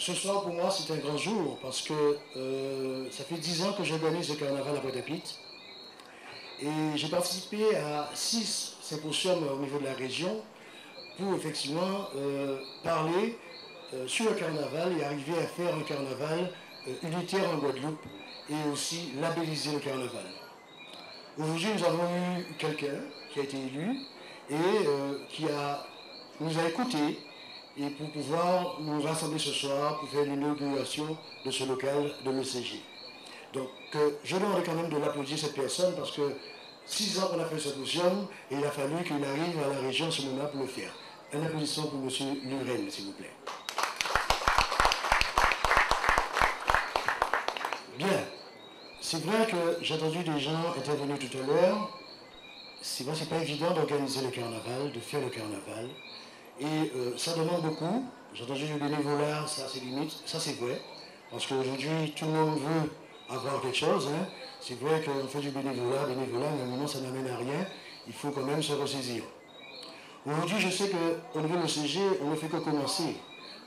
Ce soir, pour moi, c'est un grand jour parce que ça fait 10 ans que j'organise le carnaval à Pointe-à-Pitre. Et j'ai participé à 6 symposiums au niveau de la région pour effectivement parler sur le carnaval et arriver à faire un carnaval unitaire en Guadeloupe et aussi labelliser le carnaval. Aujourd'hui, nous avons eu quelqu'un qui a été élu et nous a écoutés et pour pouvoir nous rassembler ce soir pour faire l'inauguration de ce local de l'ECG. Donc, je demande quand même de l'applaudir cette personne parce que 6 ans qu'on a fait ce symposium et il a fallu qu'il arrive à la région ce moment pour le faire. Un applaudissement pour M. Lurel, s'il vous plaît. Bien. C'est vrai que j'ai entendu des gens intervenir tout à l'heure. C'est vrai, c'est pas évident d'organiser le carnaval, de faire le carnaval. Et ça demande beaucoup. J'ai entendu du bénévolat, ça c'est limite, ça c'est vrai. Parce qu'aujourd'hui, tout le monde veut avoir quelque chose. Hein. C'est vrai qu'on fait du bénévolat, mais à un moment ça n'amène à rien. Il faut quand même se ressaisir. Aujourd'hui, je sais qu'au niveau de l'ECG, on ne fait que commencer.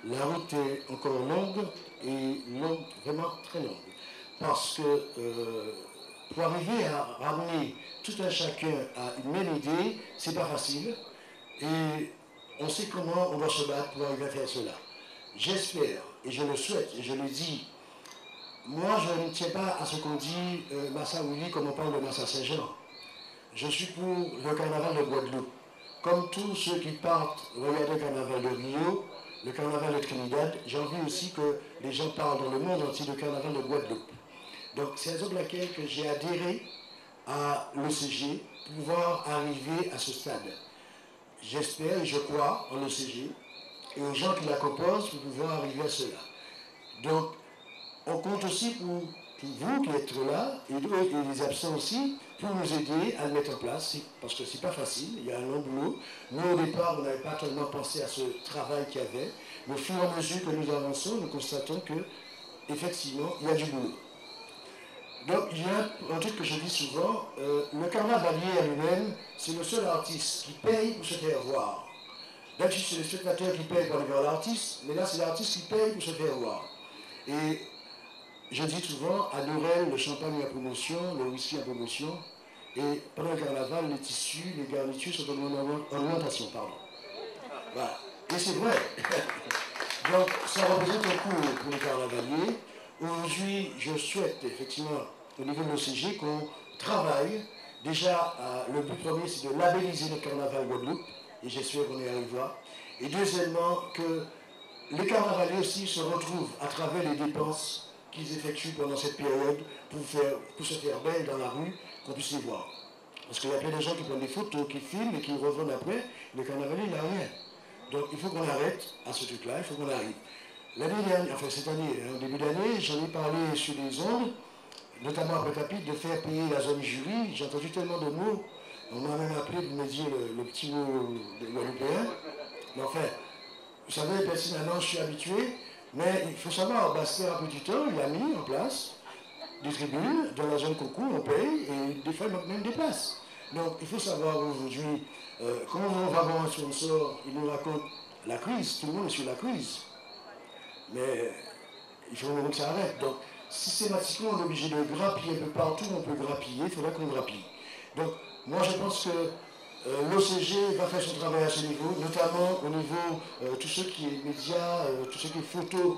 La route est encore longue et longue, vraiment très longue. Parce que pour arriver à ramener tout un chacun à une même idée, c'est pas facile. Et on sait comment on doit se battre pour arriver à faire cela. J'espère, et je le souhaite, et je le dis, moi je ne tiens pas à ce qu'on dit Massa Ouli comme on parle de Massa Saint-Jean. Je suis pour le carnaval de Guadeloupe. Comme tous ceux qui partent regarder le carnaval de Rio, le carnaval de Trinidad, j'ai envie aussi que les gens parlent dans le monde entier du carnaval de Guadeloupe. Donc c'est la raison pour laquelle j'ai adhéré à l'ECG pour pouvoir arriver à ce stade. J'espère et je crois en l'ECG et aux gens qui la composent pour pouvoir arriver à cela. Donc on compte aussi pour vous qui êtes là et les absents aussi pour nous aider à le mettre en place parce que c'est pas facile, il y a un long boulot. Nous au départ on n'avait pas tellement pensé à ce travail qu'il y avait, mais au fur et à mesure que nous avançons, nous constatons que effectivement il y a du boulot. Donc il y a un truc que je dis souvent, le carnavalier à lui-même, c'est le seul artiste qui paye pour se faire voir. D'habitude c'est le spectateur qui paye pour aller voir l'artiste, mais là c'est l'artiste qui paye pour se faire voir. Et je dis souvent, à Lurel, le champagne est en promotion, le whisky en promotion, et pendant le carnaval, les tissus, les garnitures sont en augmentation, pardon. Voilà. Et c'est vrai. Donc ça représente un coût pour les carnavaliers. Aujourd'hui, je souhaite effectivement, au niveau de l'OCG, qu'on travaille. Déjà, le but premier, c'est de labelliser le carnaval Guadeloupe, et j'espère qu'on y arrivera. Et deuxièmement, que les carnavaliers aussi se retrouvent à travers les dépenses qu'ils effectuent pendant cette période pour se faire belle dans la rue, qu'on puisse les voir. Parce qu'il y a plein de gens qui prennent des photos, qui filment et qui revendent après. Le carnavalier, il n'a rien. Donc il faut qu'on arrête à ce truc-là, il faut qu'on arrive. L'année dernière, enfin cette année, au début d'année, j'en ai parlé sur les ondes, notamment à Pointe-à-Pitre, de faire payer la zone jury. J'ai entendu tellement de mots. On m'a même appelé pour me dire le petit mot de guadeloupéen. Mais enfin, vous savez, personnellement, je suis habitué, mais il faut savoir, Bastère, à petit temps, il a mis en place des tribunes dans la zone concours, on paye, et des fois, il manque même des places. Donc, il faut savoir aujourd'hui, quand on va voir un sponsor, il nous raconte la crise, tout le monde est sur la crise. Mais il faut que ça arrête. Donc, systématiquement, on est obligé de grappiller un peu partout où on peut grappiller, il faudra qu'on grappille. Donc, moi, je pense que l'OCG va faire son travail à ce niveau, notamment au niveau tout ce qui est médias, tout ce qui est photos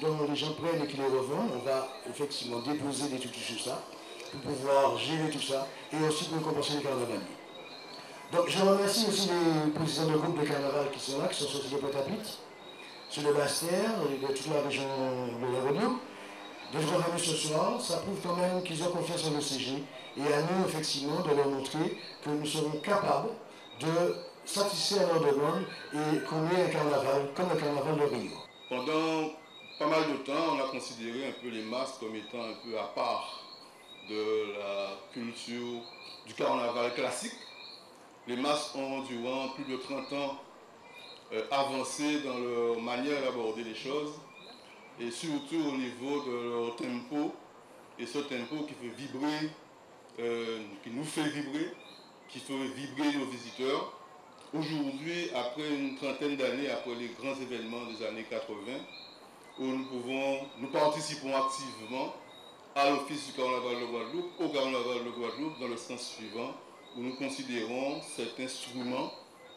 dont les gens prennent et qui les revendent. On va effectivement déposer des trucs sur ça pour pouvoir gérer tout ça et aussi pour compenser les carnavaliers. Donc je remercie aussi les présidents de groupe de carnaval qui sont là, qui sont sortis de Pointe-à-Pitre, ceux de Bastère et de toute la région de la Guadeloupe. D'être venus ce soir, ça prouve quand même qu'ils ont confiance en l'OCG et à nous, effectivement, de leur montrer que nous serons capables de satisfaire leurs demandes et qu'on ait un carnaval comme le carnaval de Rio. Pendant pas mal de temps, on a considéré un peu les masques comme étant un peu à part de la culture du carnaval classique. Les masques ont, durant plus de 30 ans, avancé dans leur manière d'aborder les choses, et surtout au niveau de leur tempo, et ce tempo qui fait vibrer, qui nous fait vibrer, qui fait vibrer nos visiteurs. Aujourd'hui, après une trentaine d'années, après les grands événements des années 80, où nous participons activement à l'Office du Carnaval de Guadeloupe, au Carnaval de Guadeloupe, dans le sens suivant, où nous considérons cet instrument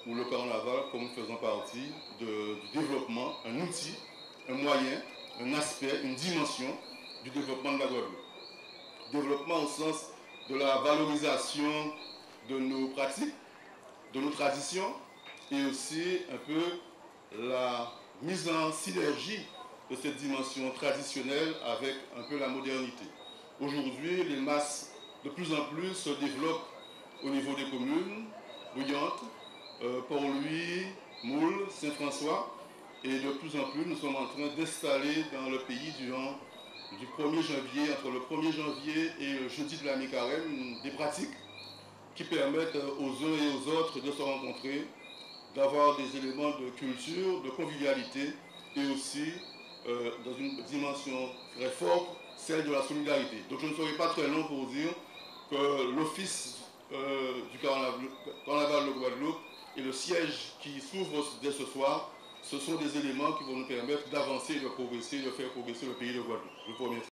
ou le Carnaval comme faisant partie du développement, un outil, un moyen, un aspect, une dimension du développement de la Guadeloupe. Développement au sens de la valorisation de nos pratiques, de nos traditions, et aussi un peu la mise en synergie de cette dimension traditionnelle avec un peu la modernité. Aujourd'hui, les masses de plus en plus se développent au niveau des communes, Bouillante, Port-Louis, Moule, Saint-François, et de plus en plus nous sommes en train d'installer dans le pays du 1er janvier, entre le 1er janvier et le jeudi de la mi-carême, des pratiques qui permettent aux uns et aux autres de se rencontrer, d'avoir des éléments de culture, de convivialité et aussi dans une dimension très forte, celle de la solidarité. Donc je ne serai pas très long pour dire que l'office du Carnaval de Guadeloupe et le siège qui s'ouvre dès ce soir, ce sont des éléments qui vont nous permettre d'avancer, de progresser, de faire progresser le pays de Guadeloupe. Je vous remercie.